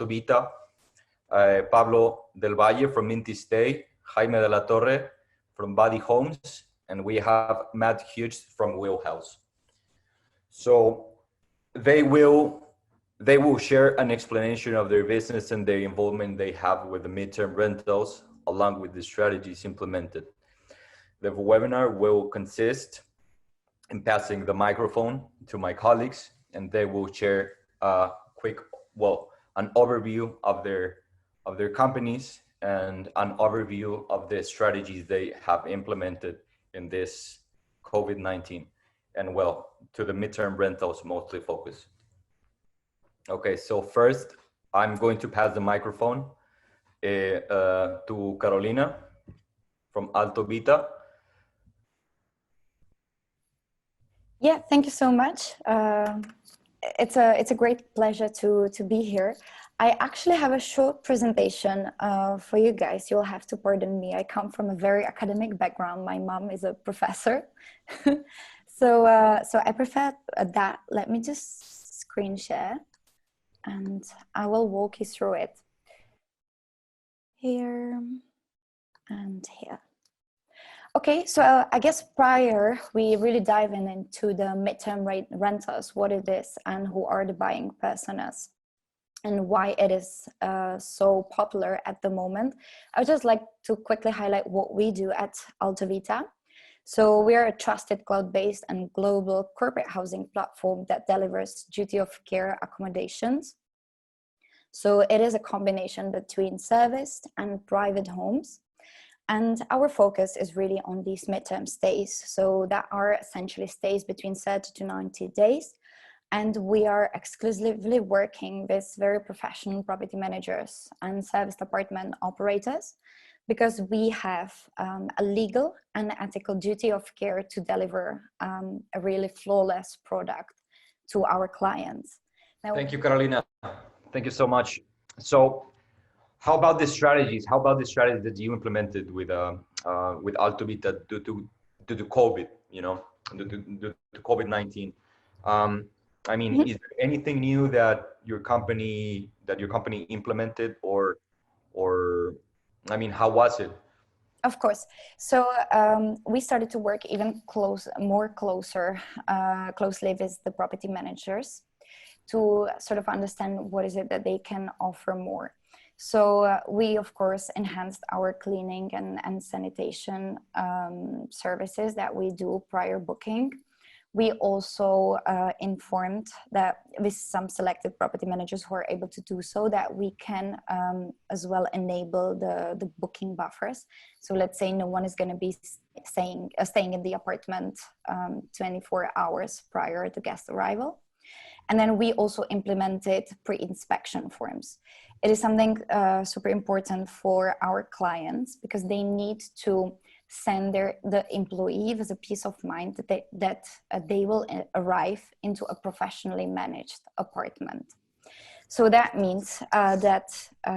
Altavita, Pablo Del Valle from Minty Stay, Jaime de la Torre from Body Homes, and we have Matt Hughes from Wheelhouse. So they will share an explanation of their business and their involvement they have with the midterm rentals, along with the strategies implemented. The webinar will consist in passing the microphone to my colleagues, and they will share a quick, an overview of their companies and an overview of the strategies they have implemented in this COVID-19 and to the midterm rentals mostly focus. Okay, so first I'm going to pass the microphone to Carolina from Altavita. Yeah, thank you so much. It's a great pleasure to be here. I actually have a short presentation for you guys. You'll have to pardon me. I come from a very academic background. My mom is a professor. So I prefer that. Let me just screen share and I will walk you through it. Here and here. Okay, so I guess prior we really dive into the midterm rentals, what it is and who are the buying personas and why it is so popular at the moment. I would just like to quickly highlight what we do at Altavita. So we are a trusted cloud-based and global corporate housing platform that delivers duty of care accommodations. So it is a combination between serviced and private homes. And our focus is really on these midterm stays. So that are essentially stays between 30 to 90 days. And we are exclusively working with very professional property managers and serviced apartment operators because we have a legal and ethical duty of care to deliver a really flawless product to our clients. Now, thank you, Carolina. Thank you so much. So, how about the strategies? How about the strategies that you implemented with Altavita due to COVID? You know, due to COVID-19. I mean, is there anything new that your company implemented, or I mean, how was it? Of course. So we started to work even closely with the property managers to sort of understand what is it that they can offer more. So we, of course, enhanced our cleaning and sanitation services that we do prior booking. We also informed that with some selected property managers who are able to do so, that we can as well enable the booking buffers. So let's say no one is going to be staying in the apartment 24 hours prior to guest arrival. And then we also implemented pre-inspection forms. It is something super important for our clients because they need to send the employee with a peace of mind that they will arrive into a professionally managed apartment. So that means that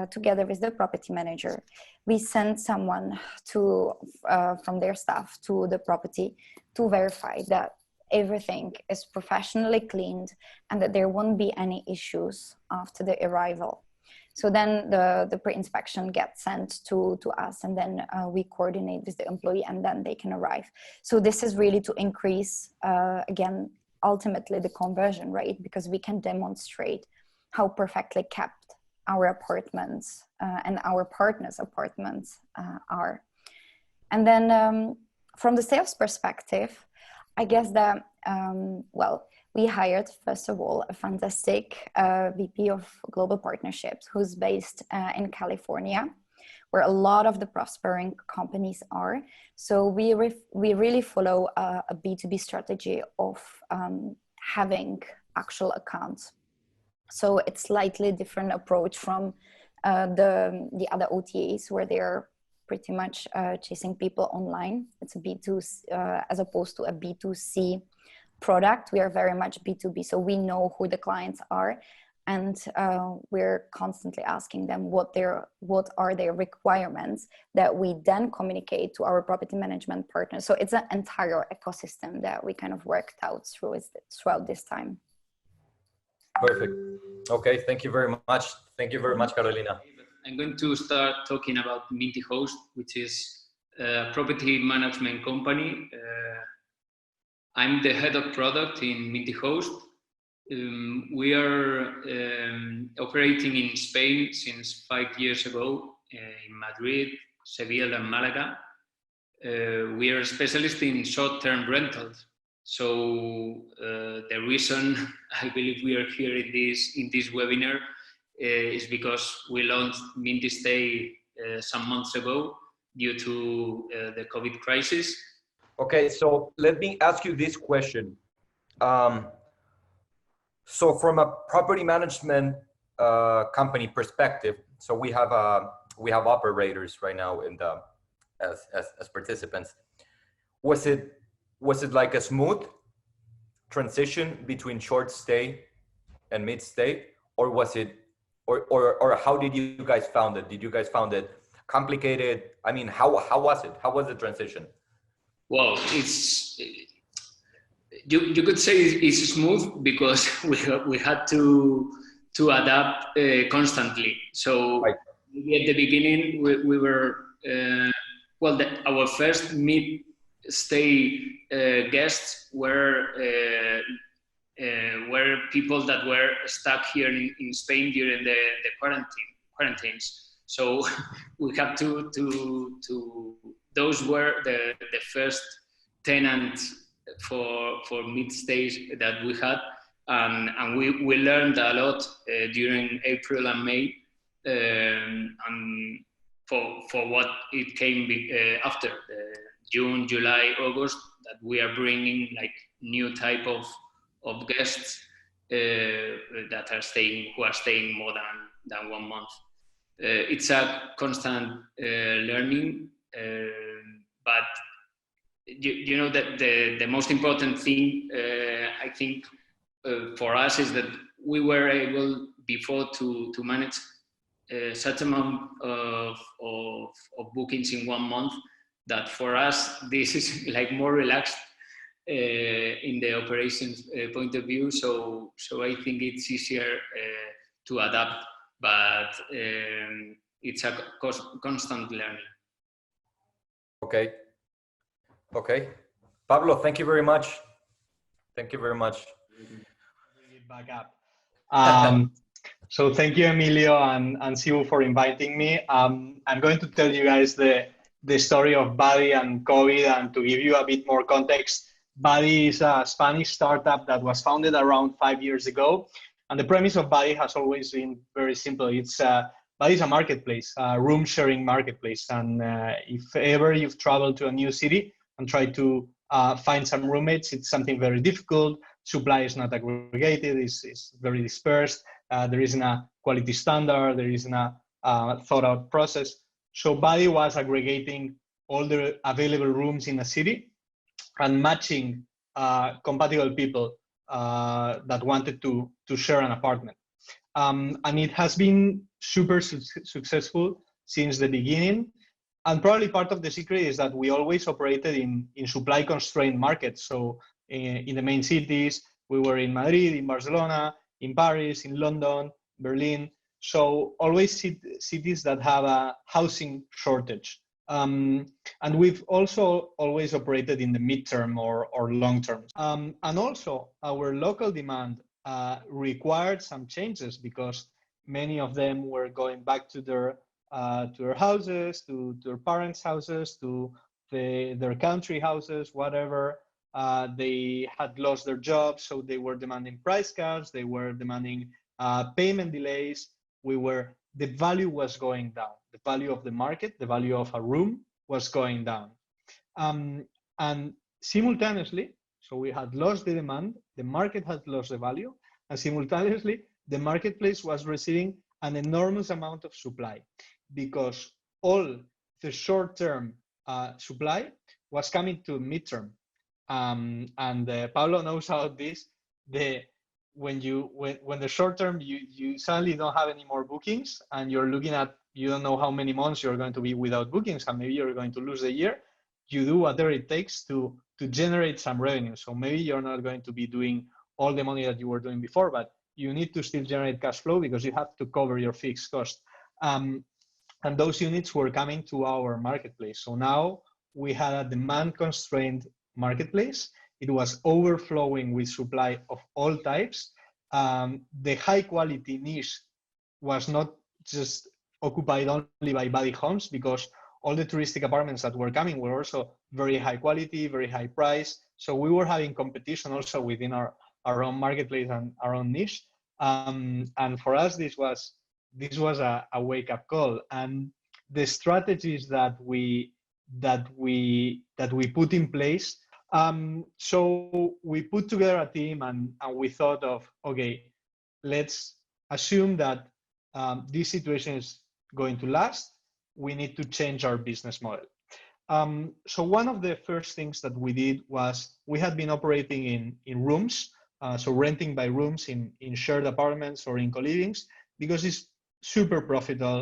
together with the property manager, we send someone from their staff to the property to verify that everything is professionally cleaned and that there won't be any issues after the arrival. So then the pre-inspection gets sent to us, and then we coordinate with the employee, and then they can arrive. So this is really to increase, again, ultimately the conversion rate, because we can demonstrate how perfectly kept our apartments and our partners' apartments are. And then from the sales perspective, I guess that, we hired, first of all, a fantastic VP of Global Partnerships who's based in California, where a lot of the prospering companies are. So we really follow a B2B strategy of having actual accounts. So it's slightly different approach from the other OTAs, where they're pretty much chasing people online. It's a B2C as opposed to a B2C product. We are very much B2B, so we know who the clients are, and we're constantly asking them what are their requirements that we then communicate to our property management partners. So it's an entire ecosystem that we kind of worked out throughout this time. Perfect. Okay, thank you very much. Thank you very much, Carolina. I'm going to start talking about Minty Host, which is a property management company. I'm the head of product in Minty Host. We are operating in Spain since 5 years ago, in Madrid, Seville, and Malaga. We are specialists in short-term rentals. So the reason I believe we are here in this webinar is because we launched Minty Stay some months ago due to the COVID crisis. Okay, so let me ask you this question. So from a property management company perspective, so we have operators right now in the as participants. Was it like a smooth transition between short stay and mid stay, or was it, or how did you guys found it? Did you guys found it complicated? I mean, how was it? How was the transition? Well, you could say it's smooth because we had to adapt constantly. So right. At the beginning we were our first mid-stay guests were people that were stuck here in Spain during the quarantines. So we had to those were the first tenants for mid-stays that we had, and we learned a lot during April and May, and for what it came after June, July, August, that we are bringing like new type of guests that are staying more than 1 month. It's a constant learning, but you know that the most important thing I think for us is that we were able before to manage such amount of bookings in 1 month that for us this is like more relaxed in the operations point of view. So I think it's easier to adapt, but it's a constant learning. Okay. Pablo, thank you very much. Thank you very much. Back up. So thank you, Emilio and Siu, for inviting me. I'm going to tell you guys the story of Buddy and COVID, and to give you a bit more context. Buddy is a Spanish startup that was founded around 5 years ago. And the premise of Buddy has always been very simple. Buddy is a marketplace, a room sharing marketplace. And if ever you've traveled to a new city and tried to find some roommates, it's something very difficult. Supply is not aggregated, it's very dispersed. There isn't a quality standard, there isn't a thought out process. So Buddy was aggregating all the available rooms in a city and matching compatible people that wanted to share an apartment. And it has been super successful since the beginning. And probably part of the secret is that we always operated in supply constrained markets. So in the main cities, we were in Madrid, in Barcelona, in Paris, in London, Berlin. So always cities that have a housing shortage. And we've also always operated in the midterm or long term. And also our local demand required some changes because many of them were going back to their houses, to their parents' houses, to their country houses, whatever. They had lost their jobs, so they were demanding price cuts. They were demanding payment delays. The value was going down. The value of the market, the value of a room was going down. And simultaneously, so we had lost the demand, the market had lost the value, and simultaneously, the marketplace was receiving an enormous amount of supply because all the short-term supply was coming to midterm. And Pablo knows how this. When the short term you suddenly don't have any more bookings, and you're looking at, you don't know how many months you're going to be without bookings, and maybe you're going to lose a year. You do whatever it takes to generate some revenue. So maybe you're not going to be doing all the money that you were doing before, but you need to still generate cash flow because you have to cover your fixed cost. And those units were coming to our marketplace. So now we had a demand constrained marketplace. It was overflowing with supply of all types. The high quality niche was not just occupied only by body homes, because all the touristic apartments that were coming were also very high quality, very high price. So we were having competition also within our own marketplace and our own niche. And for us, this was a wake-up call. And the strategies that we put in place. So we put together a team, and we thought of, okay, let's assume that this situation is going to last. We need to change our business model. So one of the first things that we did was, we had been operating in rooms, so renting by rooms in shared apartments or in co-livings, because it's super profitable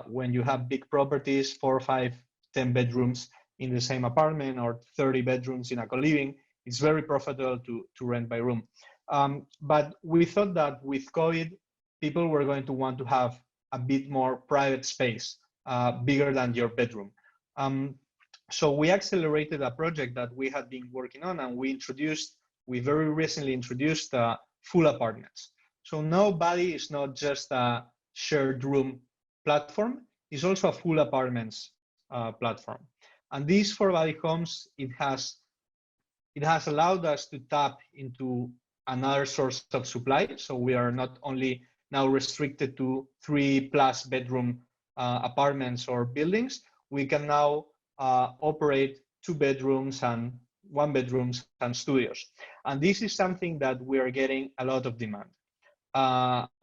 when you have big properties, 4, 5, 10 bedrooms in the same apartment, or 30 bedrooms in a co-living. It's very profitable to rent by room. But we thought that with COVID, people were going to want to have a bit more private space, bigger than your bedroom. So we accelerated a project that we had been working on, and we very recently introduced full apartments. So now Body is not just a shared room platform, it's also a full apartments platform. And this, for Body Homes, it has allowed us to tap into another source of supply. So we are not only now restricted to 3+ bedroom apartments or buildings. We can now operate 2 bedrooms and 1 bedrooms and studios. And this is something that we are getting a lot of demand,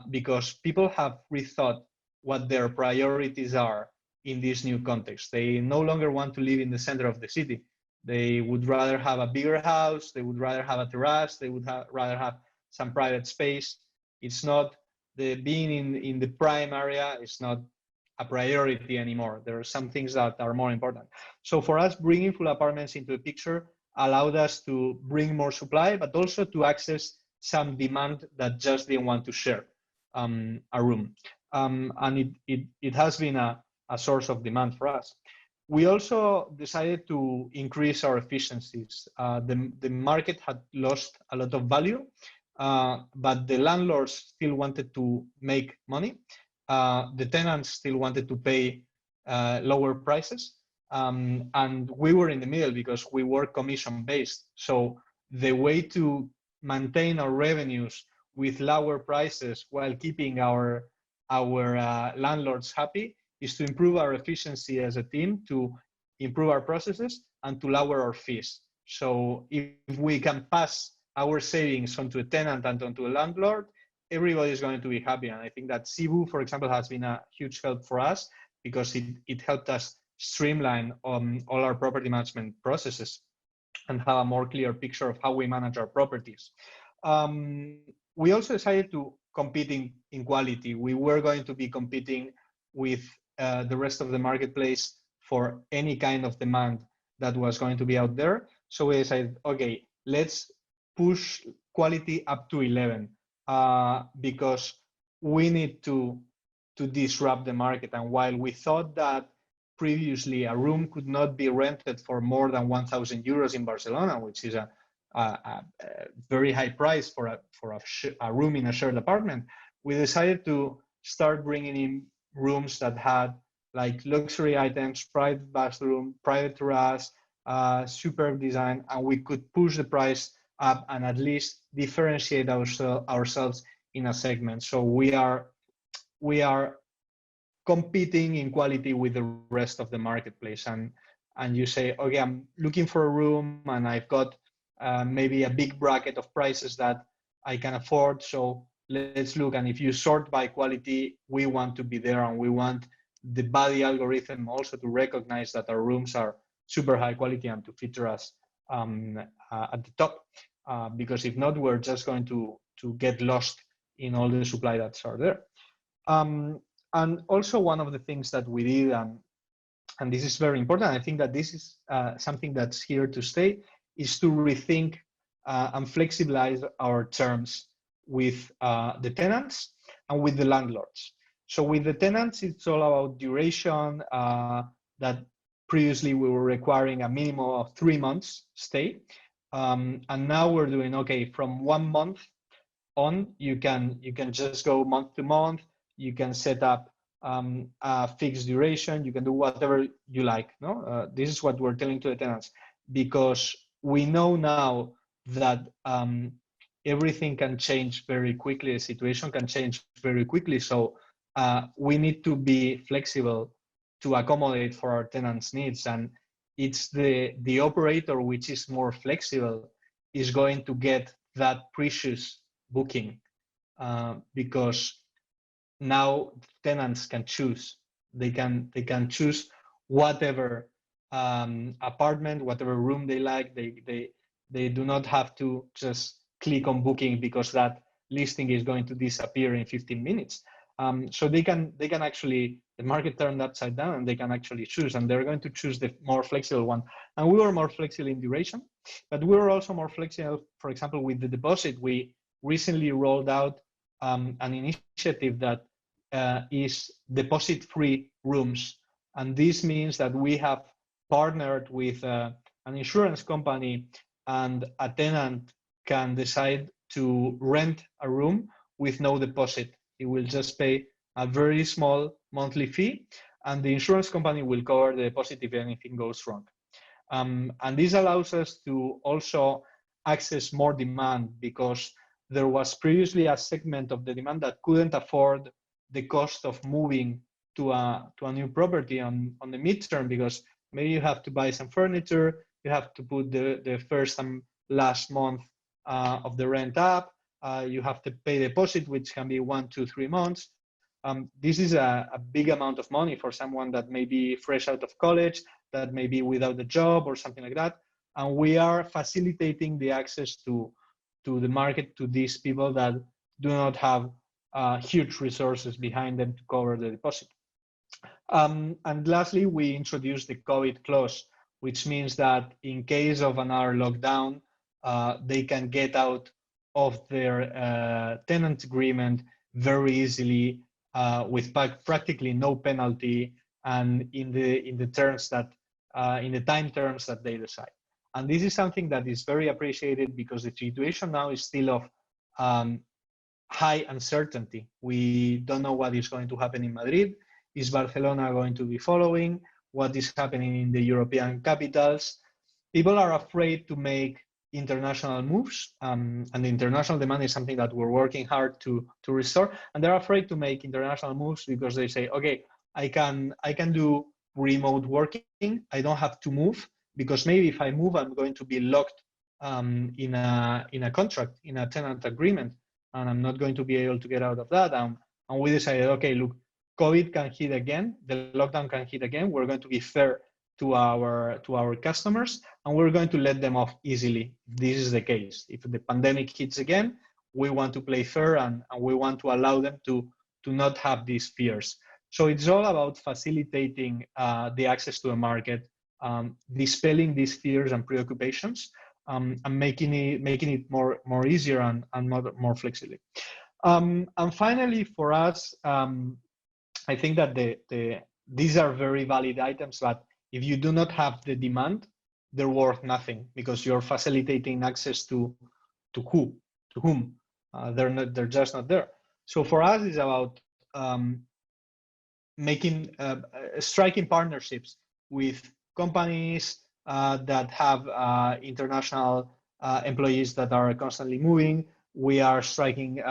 because people have rethought what their priorities are in this new context. They no longer want to live in the center of the city. They would rather have a bigger house. They would rather have a terrace. They would rather have some private space. It's not being in the prime area. It's not a priority anymore. There are some things that are more important. So for us, bringing full apartments into the picture allowed us to bring more supply, but also to access some demand that just didn't want to share a room. And it has been a source of demand for us. We also decided to increase our efficiencies. The market had lost a lot of value, but the landlords still wanted to make money. The tenants still wanted to pay lower prices. And we were in the middle because we were commission-based. So the way to maintain our revenues with lower prices while keeping our landlords happy is to improve our efficiency as a team, to improve our processes, and to lower our fees. So if we can pass our savings onto a tenant and onto a landlord, everybody is going to be happy. And I think that Cebu, for example, has been a huge help for us, because it helped us streamline all our property management processes and have a more clear picture of how we manage our properties. We also decided to compete in quality. We were going to be competing with the rest of the marketplace for any kind of demand that was going to be out there. So we decided, okay, let's push quality up to 11, because we need to disrupt the market. And while we thought that previously a room could not be rented for more than 1,000 euros in Barcelona, which is a very high price for a room in a shared apartment, we decided to start bringing in rooms that had like luxury items, private bathroom, private terrace, superb design, and we could push the price up and at least differentiate ourselves in a segment. So we are competing in quality with the rest of the marketplace. And you say, okay, I'm looking for a room and I've got maybe a big bracket of prices that I can afford. So let's look. And if you sort by quality, we want to be there, and we want the Body algorithm also to recognize that our rooms are super high quality and to feature us at the top. Because if not, we're just going to get lost in all the supply that's out there. And also one of the things that we did, and this is very important, I think that this is something that's here to stay, is to rethink and flexibilize our terms with the tenants and with the landlords. So with the tenants, it's all about duration, that previously we were requiring a minimum of 3 months stay. And now we're doing, okay, from 1 month on, you can just go month to month. You can set up a fixed duration. You can do whatever you like. No, this is what we're telling to the tenants, because we know now that everything can change very quickly. The situation can change very quickly. So we need to be flexible to accommodate for our tenants' needs. And it's the operator which is more flexible is going to get that precious booking, because now tenants can choose. They can choose whatever apartment, whatever room they like. They do not have to just click on booking because that listing is going to disappear in 15 minutes. So they can actually, the market turned upside down, and they can actually choose, and they're going to choose the more flexible one. And we were more flexible in duration, but we were also more flexible, for example, with the deposit. We recently rolled out an initiative that is deposit-free rooms. And this means that we have partnered with an insurance company, and a tenant can decide to rent a room with no deposit. He will just pay a very small monthly fee, and the insurance company will cover the deposit if anything goes wrong. And this allows us to also access more demand, because there was previously a segment of the demand that couldn't afford the cost of moving to a new property on the midterm, because maybe you have to buy some furniture, you have to put the first and last month of the rent up, you have to pay deposit, which can be 1, 2, 3 months. This is a big amount of money for someone that may be fresh out of college, that may be without a job or something like that. And we are facilitating the access to the market to these people that do not have huge resources behind them to cover the deposit. And lastly, we introduced the COVID clause, which means that in case of another lockdown, they can get out of their tenant agreement very easily, with practically no penalty, and in the terms that in the time terms that they decide. And this is something that is very appreciated, because the situation now is still of high uncertainty. We don't know what is going to happen in Madrid. Is Barcelona going to be following? What is happening in the European capitals? People are afraid to make international moves, and the international demand is something that we're working hard to restore. And they're afraid to make international moves because they say, okay, I can do remote working. I don't have to move, because maybe if I move, I'm going to be locked in a contract, in a tenant agreement, and I'm not going to be able to get out of that. And we decided, okay, look, COVID can hit again, the lockdown can hit again. We're going to be fair to our customers, and we're going to let them off easily. This is the case. If the pandemic hits again, we want to play fair, and we want to allow them to not have these fears. So it's all about facilitating the access to the market, dispelling these fears and preoccupations, and making it more easier and more flexible. And finally, for us, I think that these are very valid items, but if you do not have the demand, they're worth nothing, because you're facilitating access to whom? They're just not there. So for us, it's about striking partnerships with companies that have international employees that are constantly moving. We are striking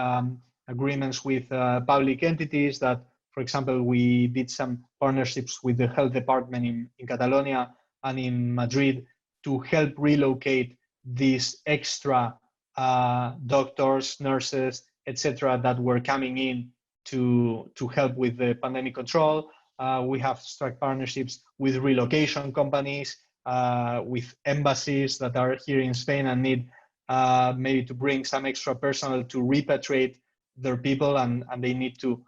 agreements with public entities that, for example, we did some partnerships with the health department in Catalonia and in Madrid to help relocate these extra doctors, nurses, etc., that were coming in to help with the pandemic control. We have struck partnerships with relocation companies, with embassies that are here in Spain and need maybe to bring some extra personnel to repatriate their people, and they need to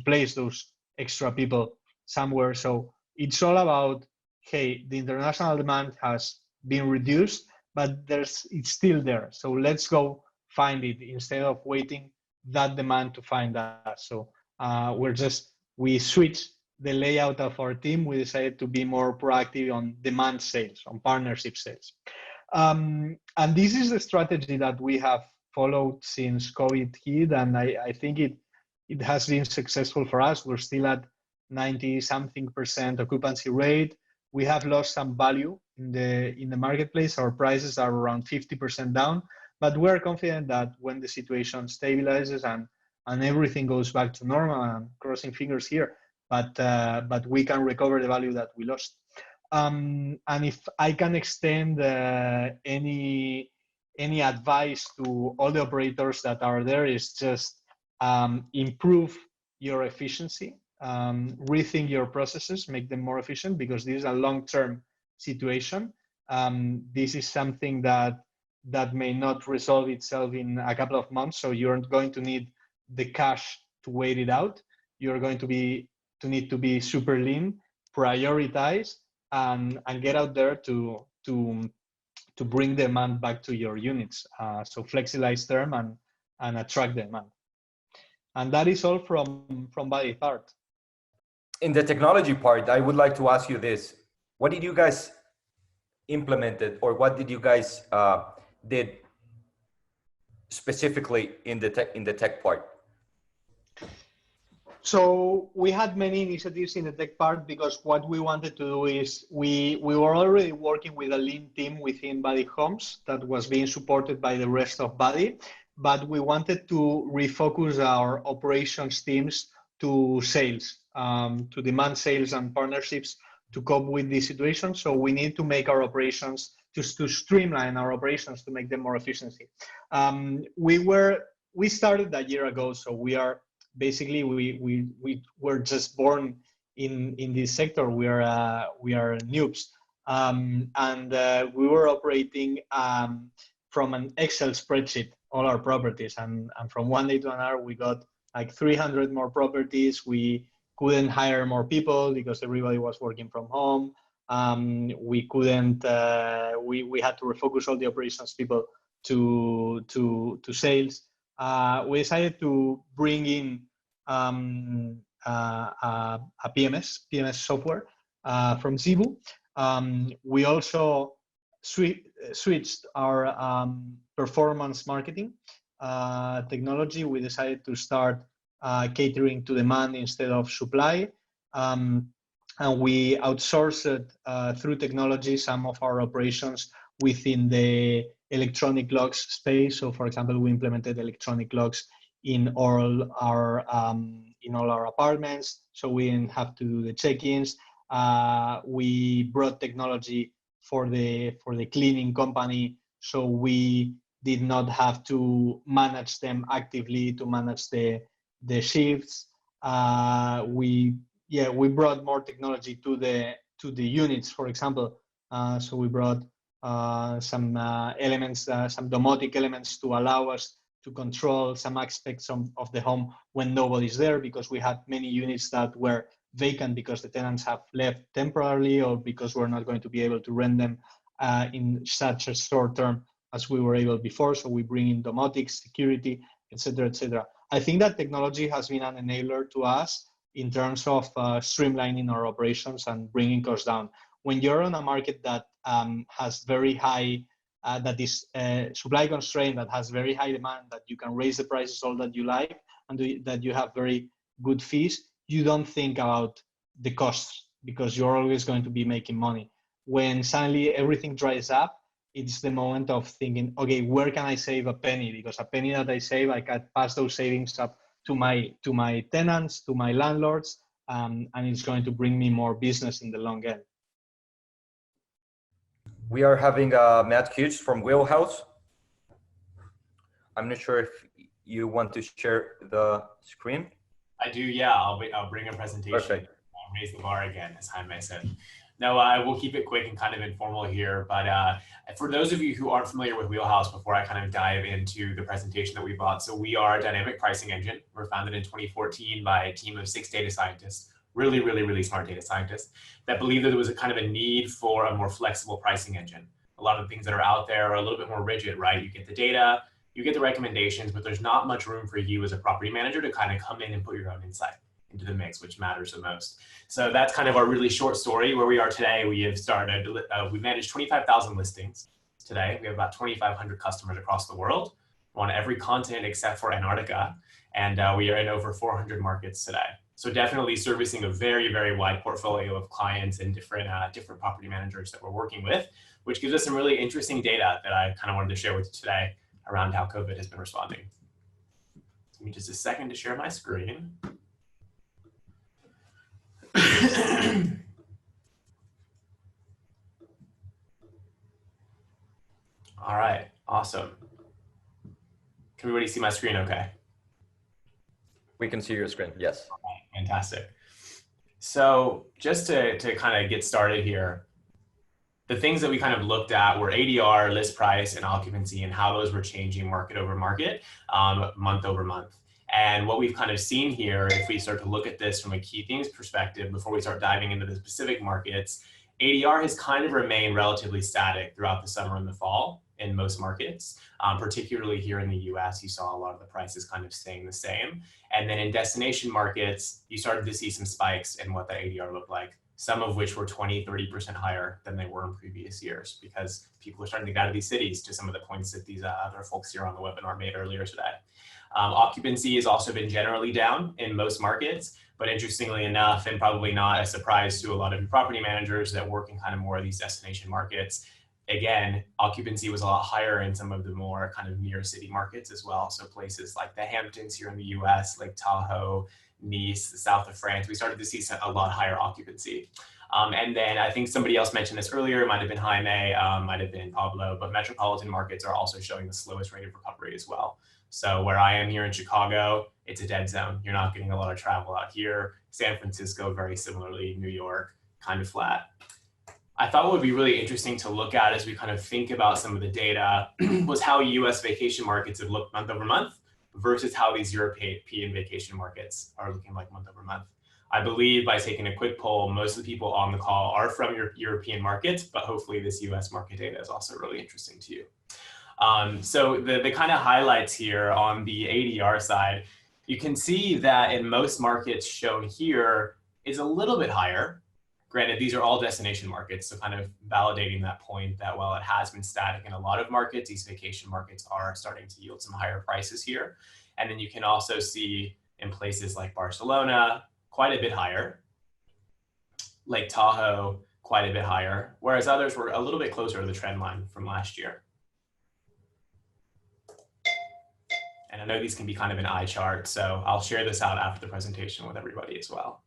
place those extra people somewhere. So it's all about, hey, the international demand has been reduced, but it's still there. So let's go find it instead of waiting that demand to find us. So we switched the layout of our team. We decided to be more proactive on demand sales, on partnership sales. And this is the strategy that we have followed since COVID hit, and I think it has been successful for us. We're still at 90-something% occupancy rate. We have lost some value in the marketplace. Our prices are around 50% down, but we're confident that when the situation stabilizes and everything goes back to normal, and crossing fingers here, but we can recover the value that we lost. And if I can extend any advice to all the operators that are there, is just improve your efficiency, rethink your processes, make them more efficient, because this is a long-term situation. This is something that may not resolve itself in a couple of months, so you're going to need the cash to wait it out. You're going to need to be super lean, prioritize, and get out there to bring demand back to your units. So flexibilize term and attract demand. And that is all from Body Art. In the technology part, I would like to ask you this: what did you guys implemented, or what did you guys did specifically in the tech part? So we had many initiatives in the tech part, because what we wanted to do is we were already working with a lean team within Body Homes that was being supported by the rest of Body, but we wanted to refocus our operations teams to sales, to demand sales and partnerships to cope with this situation. So we need to make our operations, just to streamline our operations, to make them more efficiency. We started a year ago, so we are basically we were just born in this sector. We are noobs, and we were operating from an Excel spreadsheet all our properties, and from one day to another we got like 300 more properties. We couldn't hire more people because everybody was working from home. We couldn't. We had to refocus all the operations people to sales. We decided to bring in a PMS software from Zebu. We also switched our performance marketing technology. We decided to start catering to demand instead of supply. And we outsourced through technology some of our operations within the electronic locks space. So, for example, we implemented electronic locks in all our apartments, so we didn't have to do the check-ins. We brought technology for the cleaning company, so we did not have to manage them actively to manage the shifts. We brought more technology to the units, for example. So we brought some elements, some domotic elements to allow us to control some aspects of the home when nobody's there, because we had many units that were vacant because the tenants have left temporarily, or because we're not going to be able to rent them in such a short term as we were able before. So we bring in domotics, security, etc., etc. I think that technology has been an enabler to us in terms of streamlining our operations and bringing costs down. When you're on a market that has very high, that is supply constrained, that has very high demand, that you can raise the prices all that you like, and that you have very good fees, you don't think about the costs because you're always going to be making money. When suddenly everything dries up, it's the moment of thinking, okay, where can I save a penny? Because a penny that I save, I can pass those savings up to my tenants, to my landlords, and it's going to bring me more business in the long end. We are having Matt Hughes from Wheelhouse. I'm not sure if you want to share the screen. I do, yeah. I'll bring a presentation. Perfect. Raise the bar again, as Jaime said. No, I will keep it quick and kind of informal here. But for those of you who aren't familiar with Wheelhouse, before I kind of dive into the presentation that we bought, so we are a dynamic pricing engine. We're founded in 2014 by a team of 6 data scientists, really, really, really smart data scientists, that believed that there was a kind of a need for a more flexible pricing engine. A lot of the things that are out there are a little bit more rigid, right? You get the data, you get the recommendations, but there's not much room for you as a property manager to kind of come in and put your own insight into the mix, which matters the most. So that's kind of our really short story. Where we are today, we have started, we manage 25,000 listings today. We have about 2,500 customers across the world. We're on every continent except for Antarctica, and we are in over 400 markets today. So definitely servicing a very, very wide portfolio of clients and different property managers that we're working with, which gives us some really interesting data that I kind of wanted to share with you today around how COVID has been responding. Give me just a second to share my screen. All right, awesome. Can everybody see my screen okay? We can see your screen, yes. Okay, fantastic. So just to kind of get started here, the things that we kind of looked at were ADR, list price, and occupancy, and how those were changing market over market, month over month. And what we've kind of seen here, if we start to look at this from a key themes perspective, before we start diving into the specific markets, ADR has kind of remained relatively static throughout the summer and the fall in most markets, particularly here in the US, you saw a lot of the prices kind of staying the same. And then in destination markets, you started to see some spikes in what the ADR looked like, some of which were 20–30% higher than they were in previous years, because people are starting to get out of these cities, to some of the points that these other folks here on the webinar made earlier today. Occupancy has also been generally down in most markets, but interestingly enough, and probably not a surprise to a lot of your property managers that work in kind of more of these destination markets, again, occupancy was a lot higher in some of the more kind of near city markets as well. So places like the Hamptons here in the US, Lake Tahoe, Nice, the south of France, we started to see a lot higher occupancy. And then I think somebody else mentioned this earlier, it might have been Jaime, might have been Pablo, but metropolitan markets are also showing the slowest rate of recovery as well. So where I am here in Chicago, it's a dead zone. You're not getting a lot of travel out here. San Francisco, very similarly, New York, kind of flat. I thought what would be really interesting to look at as we kind of think about some of the data was how US vacation markets have looked month over month versus how these European vacation markets are looking like month over month. I believe by taking a quick poll, most of the people on the call are from your European markets, but hopefully this US market data is also really interesting to you. So the kind of highlights here on the ADR side, you can see that in most markets shown here is a little bit higher. Granted, these are all destination markets, so kind of validating that point that while it has been static in a lot of markets, these vacation markets are starting to yield some higher prices here. And then you can also see in places like Barcelona, quite a bit higher. Lake Tahoe, quite a bit higher, whereas others were a little bit closer to the trend line from last year. And I know these can be kind of an eye chart, so I'll share this out after the presentation with everybody as well.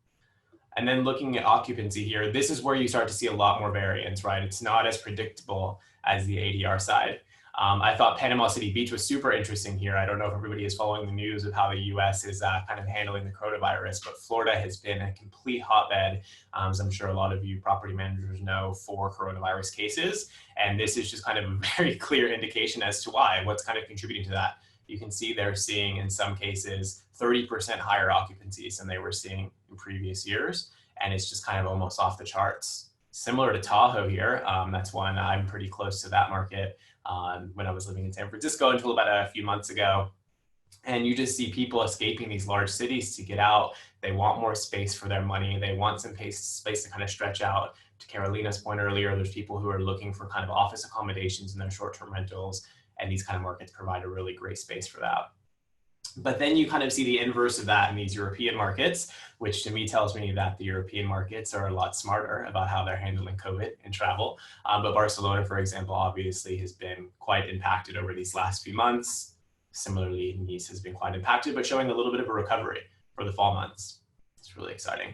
And then looking at occupancy here, this is where you start to see a lot more variance, right? It's not as predictable as the ADR side. I thought Panama City Beach was super interesting here. I don't know if everybody is following the news of how the US is kind of handling the coronavirus, but Florida has been a complete hotbed, as I'm sure a lot of you property managers know, for coronavirus cases. And this is just kind of a very clear indication as to why, what's kind of contributing to that. You can see they're seeing in some cases 30% higher occupancies than they were seeing in previous years. And it's just kind of almost off the charts. Similar to Tahoe here, that's one I'm pretty close to that market when I was living in San Francisco until about a few months ago. And you just see people escaping these large cities to get out. They want more space for their money. They want some space to kind of stretch out. To Carolina's point earlier, there's people who are looking for kind of office accommodations in their short-term rentals. And these kind of markets provide a really great space for that. But then you kind of see the inverse of that in these European markets, which to me tells me that the European markets are a lot smarter about how they're handling COVID and travel. But Barcelona, for example, obviously has been quite impacted over these last few months. Similarly, Nice has been quite impacted, but showing a little bit of a recovery for the fall months. It's really exciting.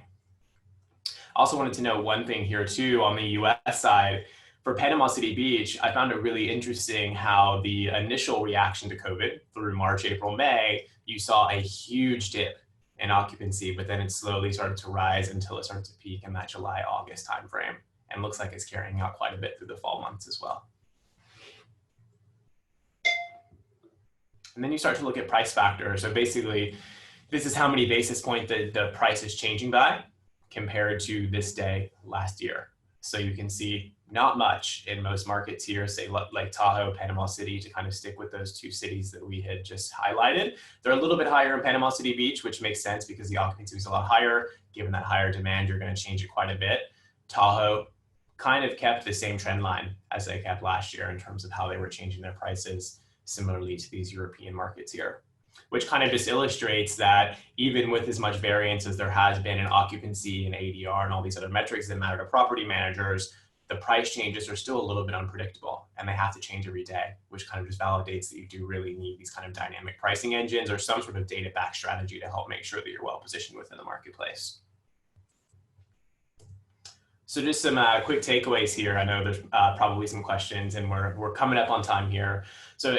Also wanted to know one thing here too on the US side. For Panama City Beach, I found it really interesting how the initial reaction to COVID through March, April, May, you saw a huge dip in occupancy, but then it slowly started to rise until it started to peak in that July, August timeframe, and looks like it's carrying out quite a bit through the fall months as well. And then you start to look at price factors. So basically, this is how many basis points the price is changing by compared to this day last year. So you can see Not much in most markets here, say like Tahoe, Panama City, to kind of stick with those two cities that we had just highlighted. They're a little bit higher in Panama City Beach, which makes sense because the occupancy is a lot higher. Given that higher demand, you're going to change it quite a bit. Tahoe kind of kept the same trend line as they kept last year in terms of how they were changing their prices, similarly to these European markets here, which kind of just illustrates that even with as much variance as there has been in occupancy and ADR and all these other metrics that matter to property managers, the price changes are still a little bit unpredictable and they have to change every day, which kind of just validates that you do really need these kind of dynamic pricing engines or some sort of data-backed strategy to help make sure that you're well positioned within the marketplace. So just some quick takeaways here. I know there's probably some questions and we're coming up on time here. So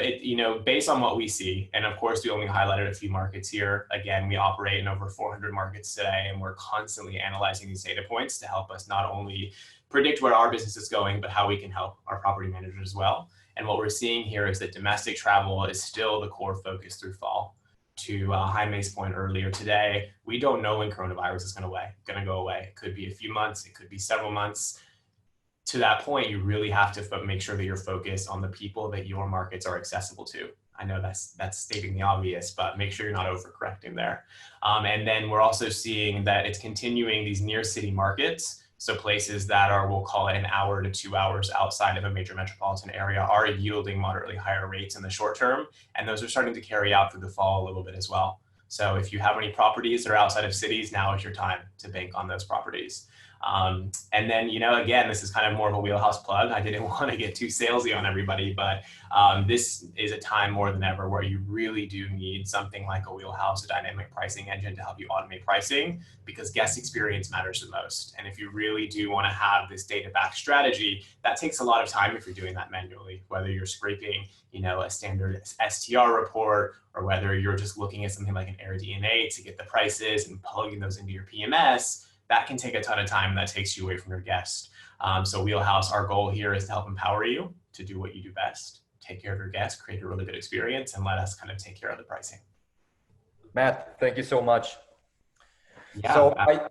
based on what we see, and of course we only highlighted a few markets here. Again, we operate in over 400 markets today and we're constantly analyzing these data points to help us not only predict where our business is going, but how we can help our property managers as well. And what we're seeing here is that domestic travel is still the core focus through fall. To Jaime's point earlier today, we don't know when coronavirus is going to go away. It could be a few months, it could be several months. To that point, you really have to make sure that you're focused on the people that your markets are accessible to. I know that's stating the obvious, but make sure you're not overcorrecting there. And then we're also seeing that it's continuing these near city markets. So places that are, we'll call it 1 hour to 2 hours outside of a major metropolitan area are yielding moderately higher rates in the short term. And those are starting to carry out through the fall a little bit as well. So if you have any properties that are outside of cities, now is your time to bank on those properties. And then, again, this is kind of more of a Wheelhouse plug. I didn't want to get too salesy on everybody, but this is a time more than ever where you really do need something like a Wheelhouse, a dynamic pricing engine to help you automate pricing, because guest experience matters the most. And if you really do want to have this data-backed strategy, that takes a lot of time if you're doing that manually, whether you're scraping, a standard STR report, or whether you're just looking at something like an AirDNA to get the prices and plugging those into your PMS. That can take a ton of time and that takes you away from your guest. So Wheelhouse, our goal here is to help empower you to do what you do best, take care of your guests, create a really good experience, and let us kind of take care of the pricing. Matt, thank you so much. Yeah, so I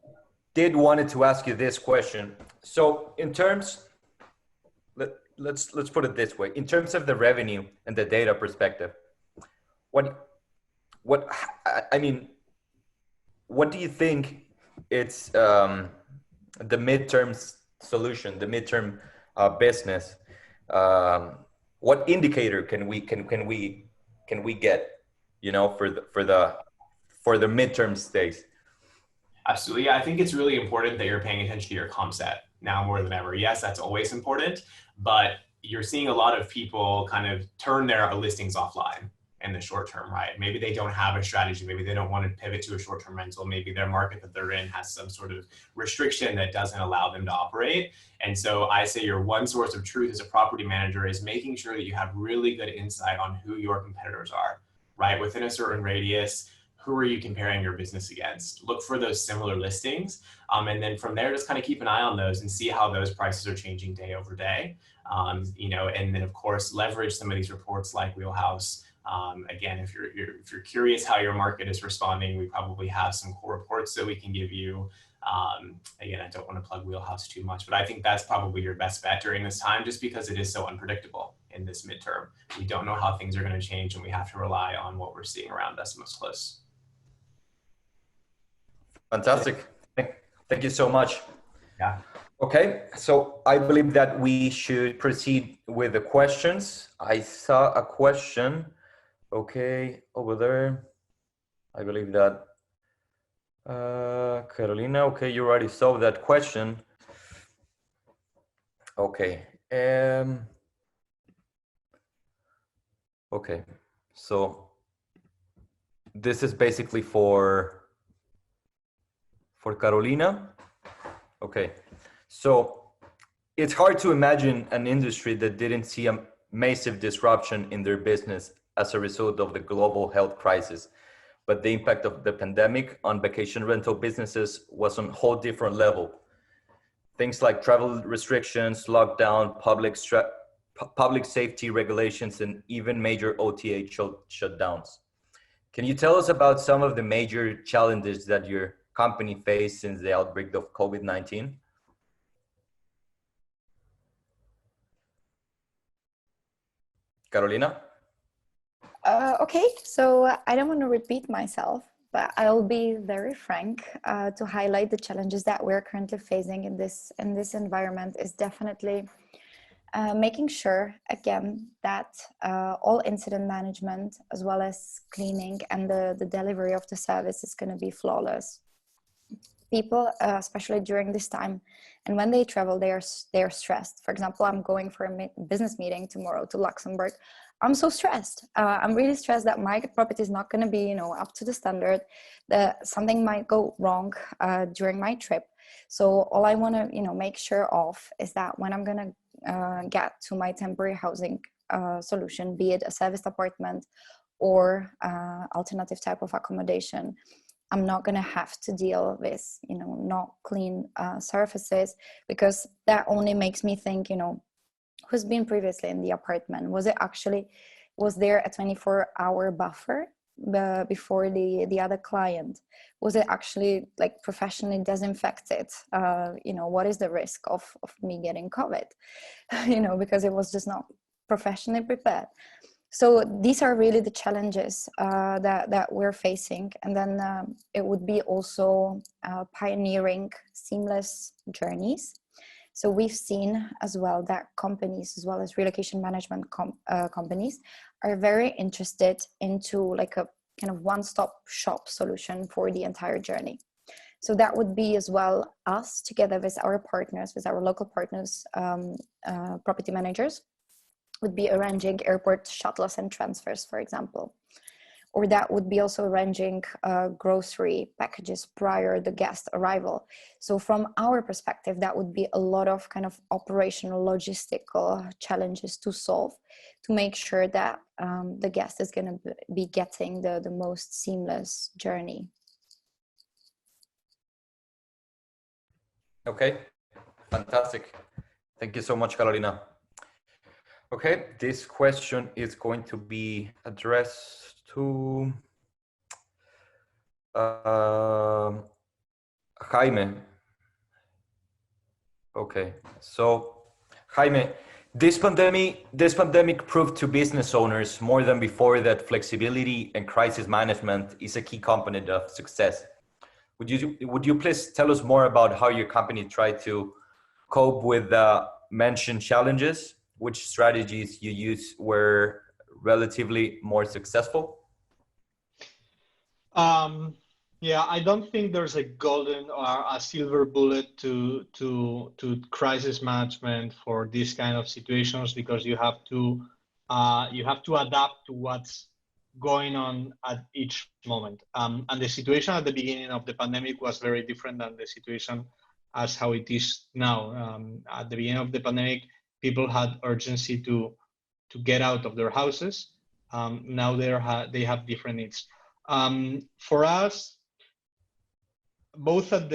did wanted to ask you this question. So in terms, let's put it this way, in terms of the revenue and the data perspective, what do you think it's the midterm solution, the midterm business? What indicator can we get, for the midterm stays? Absolutely. Yeah, I think it's really important that you're paying attention to your comp set now more than ever. Yes, that's always important, but you're seeing a lot of people kind of turn their listings offline in the short term, right? Maybe they don't have a strategy. Maybe they don't want to pivot to a short-term rental. Maybe their market that they're in has some sort of restriction that doesn't allow them to operate. And so I say your one source of truth as a property manager is making sure that you have really good insight on who your competitors are, right? Within a certain radius, who are you comparing your business against? Look for those similar listings. And then from there, just kind of keep an eye on those and see how those prices are changing day over day. And then of course, leverage some of these reports like Wheelhouse. Again, if you're curious how your market is responding, we probably have some core reports that we can give you. Again, I don't want to plug Wheelhouse too much, but I think that's probably your best bet during this time, just because it is so unpredictable in this midterm. We don't know how things are going to change, and we have to rely on what we're seeing around us most close. Fantastic. Thank you so much. Yeah. Okay, so I believe that we should proceed with the questions. I saw a question. Okay, over there. I believe that Carolina, okay, you already saw that question. Okay. Okay, so this is basically for Carolina. Okay, so it's hard to imagine an industry that didn't see a massive disruption in their business as a result of the global health crisis. But the impact of the pandemic on vacation rental businesses was on a whole different level. Things like travel restrictions, lockdown, public safety regulations, and even major OTA shutdowns. Can you tell us about some of the major challenges that your company faced since the outbreak of COVID-19? Carolina? Okay, so I don't want to repeat myself, but I'll be very frank to highlight the challenges that we're currently facing in this environment is definitely making sure, again, that all incident management as well as cleaning and the delivery of the service is going to be flawless. People, especially during this time, and when they travel, they are stressed. For example, I'm going for a business meeting tomorrow to Luxembourg. I'm so stressed. I'm really stressed that my property is not going to be, up to the standard. That something might go wrong during my trip. So all I want to, make sure of is that when I'm going to get to my temporary housing solution, be it a serviced apartment or alternative type of accommodation, I'm not going to have to deal with, not clean surfaces, because that only makes me think, who's been previously in the apartment? Was there a 24-hour buffer before the other client? Was it actually like professionally disinfected? What is the risk of me getting COVID? Because it was just not professionally prepared. So these are really the challenges that we're facing. And then it would be also pioneering seamless journeys. So we've seen as well that companies, as well as relocation management companies, are very interested into like a kind of one-stop shop solution for the entire journey. So that would be as well us together with our partners, with our local partners, property managers, would be arranging airport shuttles and transfers, for example. Or that would be also arranging grocery packages prior to the guest arrival. So from our perspective, that would be a lot of kind of operational logistical challenges to solve to make sure that the guest is going to be getting the most seamless journey. Okay, fantastic. Thank you so much, Carolina. Okay, this question is going to be addressed to Jaime. Okay, so Jaime, this pandemic proved to business owners more than before that flexibility and crisis management is a key component of success. Would you please tell us more about how your company tried to cope with the mentioned challenges? Which strategies you use were relatively more successful? Yeah, I don't think there's a golden or a silver bullet to crisis management for these kind of situations, because you have to adapt to what's going on at each moment. And the situation at the beginning of the pandemic was very different than the situation as how it is now. At the beginning of the pandemic, people had urgency to get out of their houses. Now they have different needs. For us, both at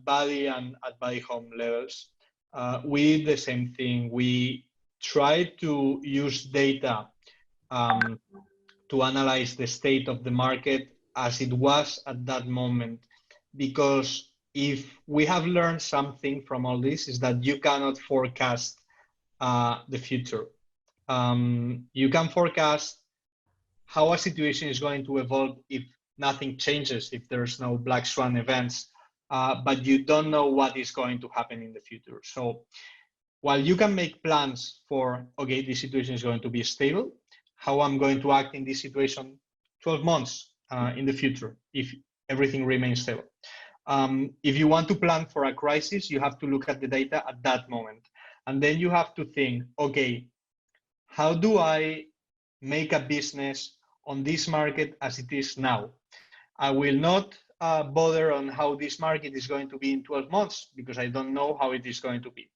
Body and at Body Home levels, we did the same thing. We tried to use data to analyze the state of the market as it was at that moment, because if we have learned something from all this, is that you cannot forecast the future. You can forecast how a situation is going to evolve if nothing changes, if there's no black swan events, but you don't know what is going to happen in the future. So while you can make plans for, okay, this situation is going to be stable, how I'm going to act in this situation 12 months in the future if everything remains stable. If you want to plan for a crisis, you have to look at the data at that moment. And then you have to think, okay, how do I make a business on this market as it is now? I will not bother on how this market is going to be in 12 months because I don't know how it is going to be.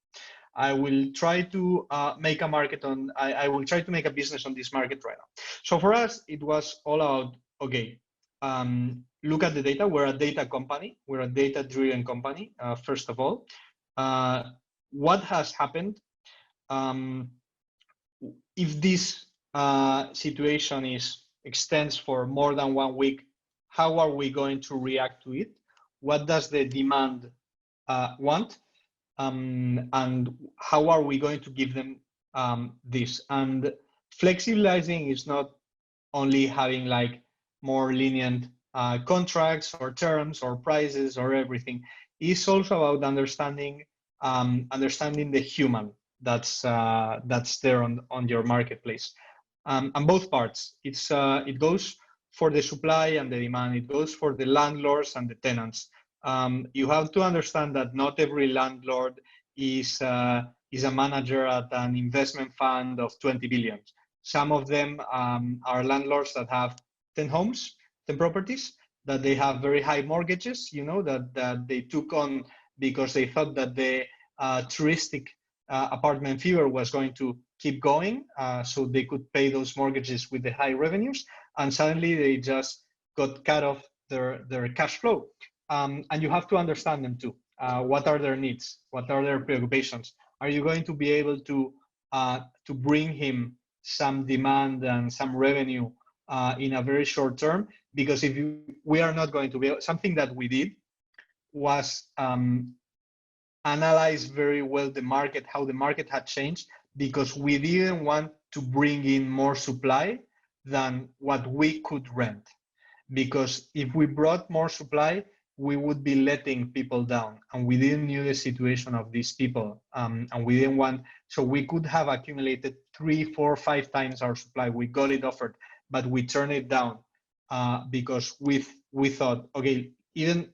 I will try to make a market on, I will try to make a business on this market right now. So for us, it was all about, okay, look at the data. We're a data company. We're a data-driven company, first of all. What has happened? If this situation extends for more than 1 week, how are we going to react to it? What does the demand want? And how are we going to give them this? And flexibilizing is not only having like more lenient contracts or terms or prices or everything. It's also about understanding the human that's there on your marketplace, and both parts. It goes for the supply and the demand. It goes for the landlords and the tenants. You have to understand that not every landlord is a manager at an investment fund of 20 billion. Some of them are landlords that have 10 homes, 10 properties, that they have very high mortgages, that they took on because they thought that the touristic apartment fever was going to keep going, so they could pay those mortgages with the high revenues, and suddenly they just got cut off their cash flow. And you have to understand them too. What are their needs? What are their preoccupations? Are you going to be able to bring him some demand and some revenue in a very short term? Because we are not going to be, something that we did was analyze very well the market, how the market had changed, because we didn't want to bring in more supply than what we could rent. Because if we brought more supply, we would be letting people down, and we didn't know the situation of these people, and we didn't want, so we could have accumulated 3, 4, 5 times our supply. We got it offered, but we turned it down because we thought, okay, even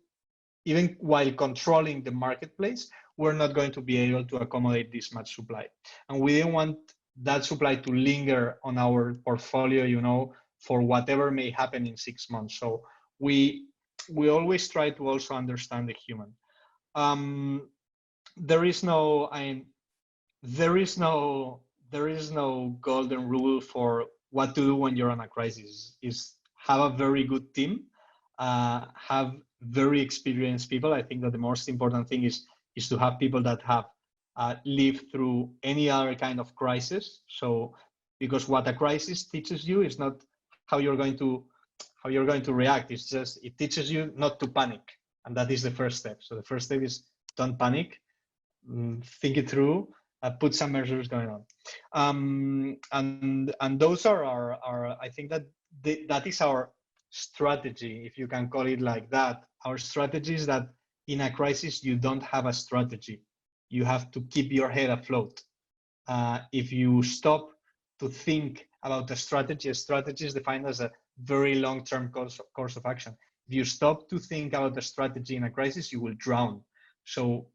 while controlling the marketplace, we're not going to be able to accommodate this much supply, and we didn't want that supply to linger on our portfolio, for whatever may happen in 6 months. So we always try to also understand the human. There is no golden rule for what to do when you're on a crisis. Is have a very good team, have very experienced people. I think that the most important thing is to have people that have lived through any other kind of crisis. So, because what a crisis teaches you is not how you're going to react. It's just, it teaches you not to panic, and that is the first step. So the first step is don't panic, think it through, put some measures going on, and those are our I think that that is our strategy, if you can call it like that. Our strategy is that in a crisis you don't have a strategy. You have to keep your head afloat. If you stop to think about a strategy is defined as a very long-term course of action. If you stop to think about the strategy in a crisis, you will drown. So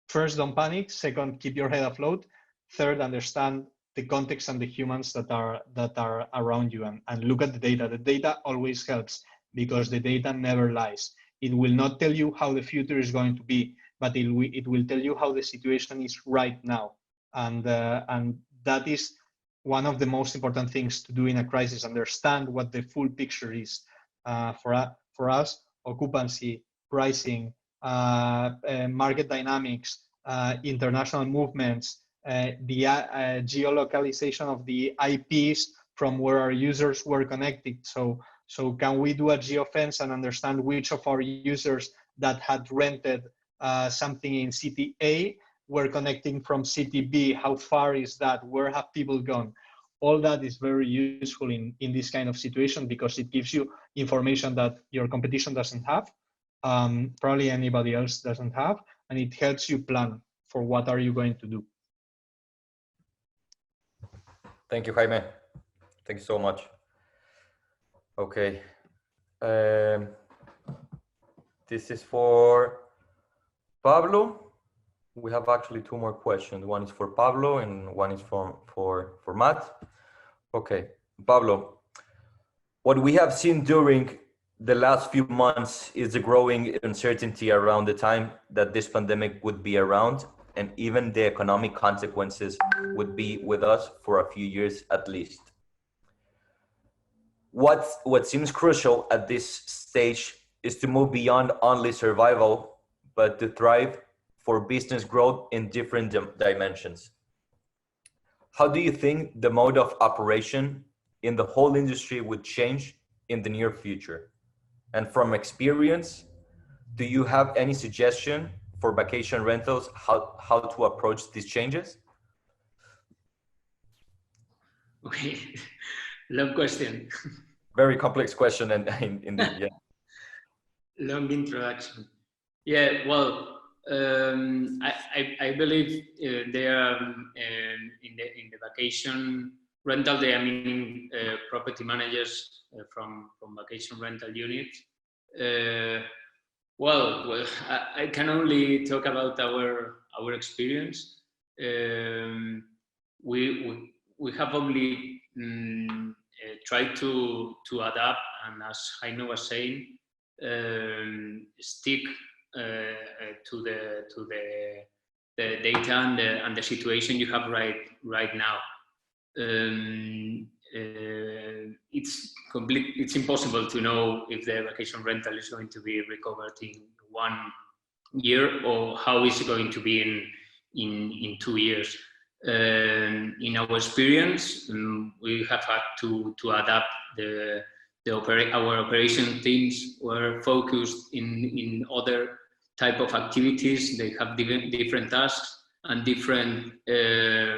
first, don't panic. Second, keep your head afloat. Third, understand the context and the humans that are around you, and look at the data. The data always helps, because the data never lies. It will not tell you how the future is going to be, but it will tell you how the situation is right now. And that is one of the most important things to do in a crisis: understand what the full picture is. For us, occupancy, pricing, market dynamics, international movements, the geolocalization of the IPs from where our users were connected. So can we do a geofence and understand which of our users that had rented something in city A were connecting from city B? How far is that? Where have people gone? All that is very useful in this kind of situation, because it gives you information that your competition doesn't have, probably anybody else doesn't have, and it helps you plan for what are you going to do. Thank you, Jaime. Thank you so much. Okay. This is for Pablo. We have actually 2 more questions. One is for Pablo and one is for Matt. Okay, Pablo, what we have seen during the last few months is the growing uncertainty around the time that this pandemic would be around, and even the economic consequences would be with us for a few years at least. What seems crucial at this stage is to move beyond only survival, but to thrive for business growth in different dimensions. How do you think the mode of operation in the whole industry would change in the near future? And from experience, do you have any suggestion for vacation rentals, how to approach these changes? Okay, long question. Very complex question, and indeed, yeah. Long introduction. Yeah, well, I believe they are in the vacation rental. They are meaning property managers from vacation rental units. Well, I can only talk about our experience. We have only tried to adapt, and as Heino was saying, stick to the data and the situation you have right now. It's impossible to know if the vacation rental is going to be recovered in 1 year or how is it going to be in 2 years. In our experience, we have had to adapt. Our operation teams were focused in other type of activities. They have different tasks and different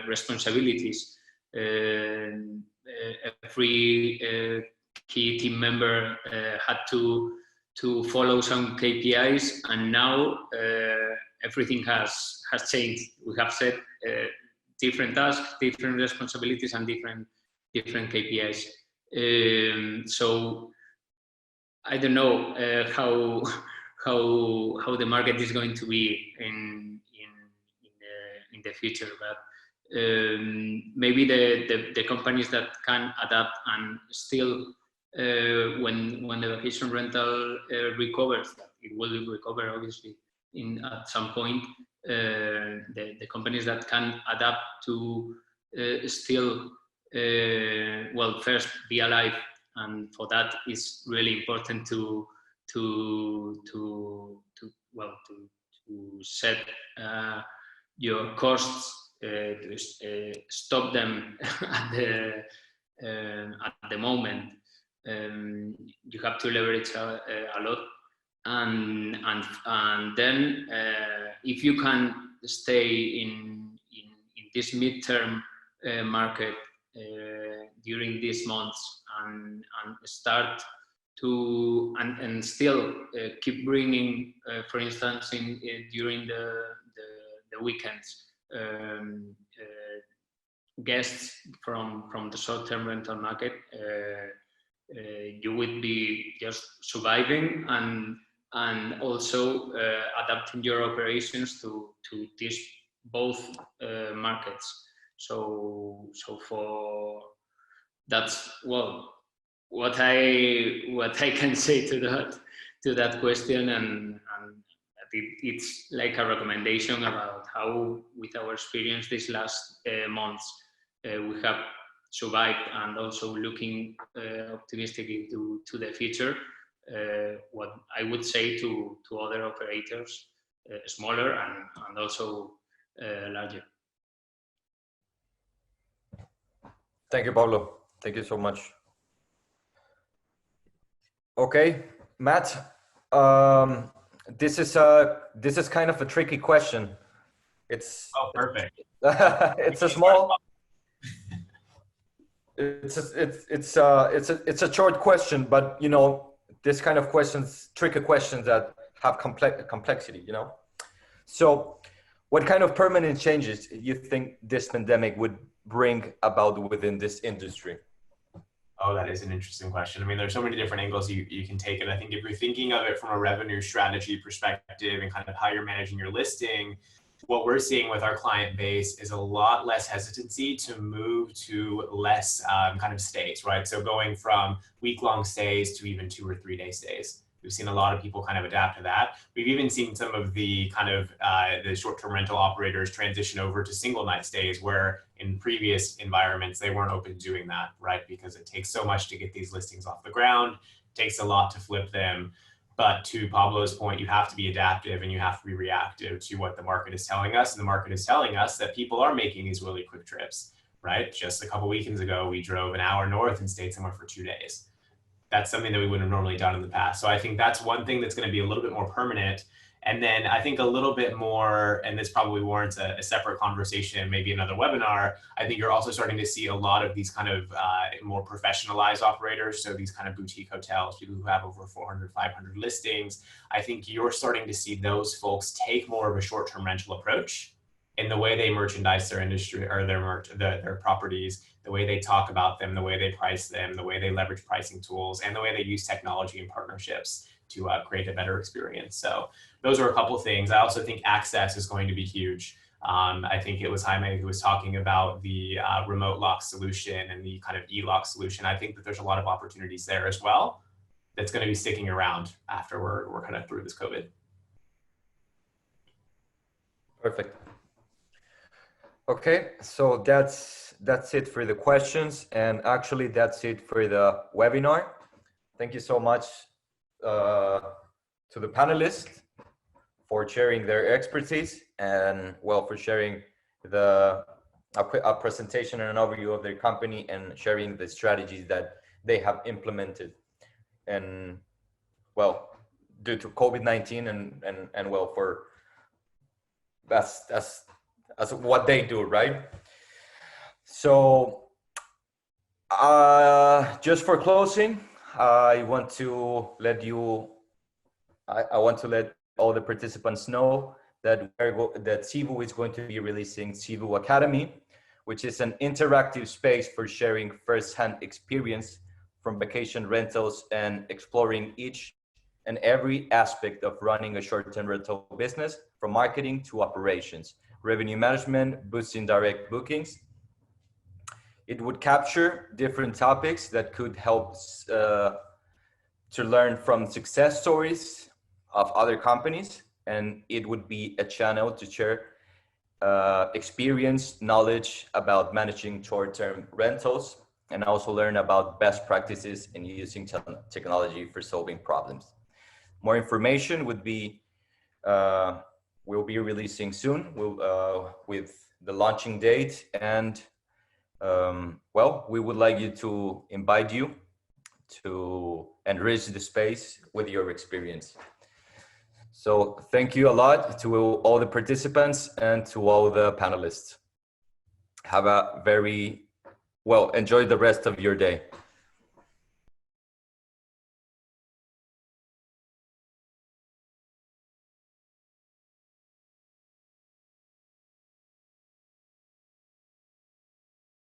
responsibilities. Every key team member had to follow some KPIs, and now everything has changed. We have set different tasks, different responsibilities, and different KPIs. So I don't know how the market is going to be in the future, but maybe the companies that can adapt and still when the vacation rental recovers, it will recover obviously at some point. The companies that can adapt to still well, first be alive, and for that is really important to set your costs, to stop them at the moment. You have to leverage a lot, and then if you can stay in this midterm market during these months and start to and still keep bringing, for instance, during the weekends, guests from the short-term rental market, you would be just surviving and also adapting your operations to these both markets. So for that's what I can say to that question, and it's like a recommendation about how, with our experience these last months, we have survived, and also looking optimistically to the future. What I would say to other operators, smaller and also larger. Thank you, Pablo. Thank you so much. Okay, Matt. This is kind of a tricky question. It's perfect. It's a small. It's a short question, but you know, this kind of questions, tricky questions that have complexity. You know, so what kind of permanent changes you think this pandemic would bring about within this industry? Oh, that is an interesting question. I mean, there's so many different angles you can take it. I think if you're thinking of it from a revenue strategy perspective and kind of how you're managing your listing, what we're seeing with our client base is a lot less hesitancy to move to less kind of stays, right? So going from week-long stays to even 2 or 3 day stays. We've seen a lot of people kind of adapt to that. We've even seen some of the kind of the short-term rental operators transition over to single night stays, where in previous environments, they weren't open to doing that, right? Because it takes so much to get these listings off the ground. It takes a lot to flip them. But to Pablo's point, you have to be adaptive and you have to be reactive to what the market is telling us. And the market is telling us that people are making these really quick trips, right? Just a couple weekends ago, we drove an hour north and stayed somewhere for 2 days. That's something that we wouldn't have normally done in the past. So I think that's one thing that's going to be a little bit more permanent. And then I think a little bit more, and this probably warrants a separate conversation, maybe another webinar, I think you're also starting to see a lot of these kind of more professionalized operators. So these kind of boutique hotels, people who have over 400, 500 listings. I think you're starting to see those folks take more of a short-term rental approach in the way they merchandise their industry or their properties, the way they talk about them, the way they price them, the way they leverage pricing tools, and the way they use technology and partnerships to create a better experience. So those are a couple of things. I also think access is going to be huge. I think it was Jaime who was talking about the remote lock solution and the kind of e-lock solution. I think that there's a lot of opportunities there as well that's going to be sticking around after we're kind of through this COVID. Perfect. Okay, so that's it for the questions, and actually that's it for the webinar. Thank you so much to the panelists for sharing their expertise and for sharing a presentation and an overview of their company and sharing the strategies that they have implemented. And due to COVID-19 and for that's what they do, right? So just for closing, I want to let all the participants know that Cebu is going to be releasing Cebu Academy, which is an interactive space for sharing first-hand experience from vacation rentals and exploring each and every aspect of running a short-term rental business, from marketing to operations, revenue management, boosting direct bookings. It would capture different topics that could help to learn from success stories of other companies, and it would be a channel to share experience, knowledge about managing short-term rentals, and also learn about best practices in using technology for solving problems. More information would be we'll be releasing soon with the launching date, and we would like to invite you to enrich the space with your experience. So thank you a lot to all the participants and to all the panelists. Have a enjoy the rest of your day.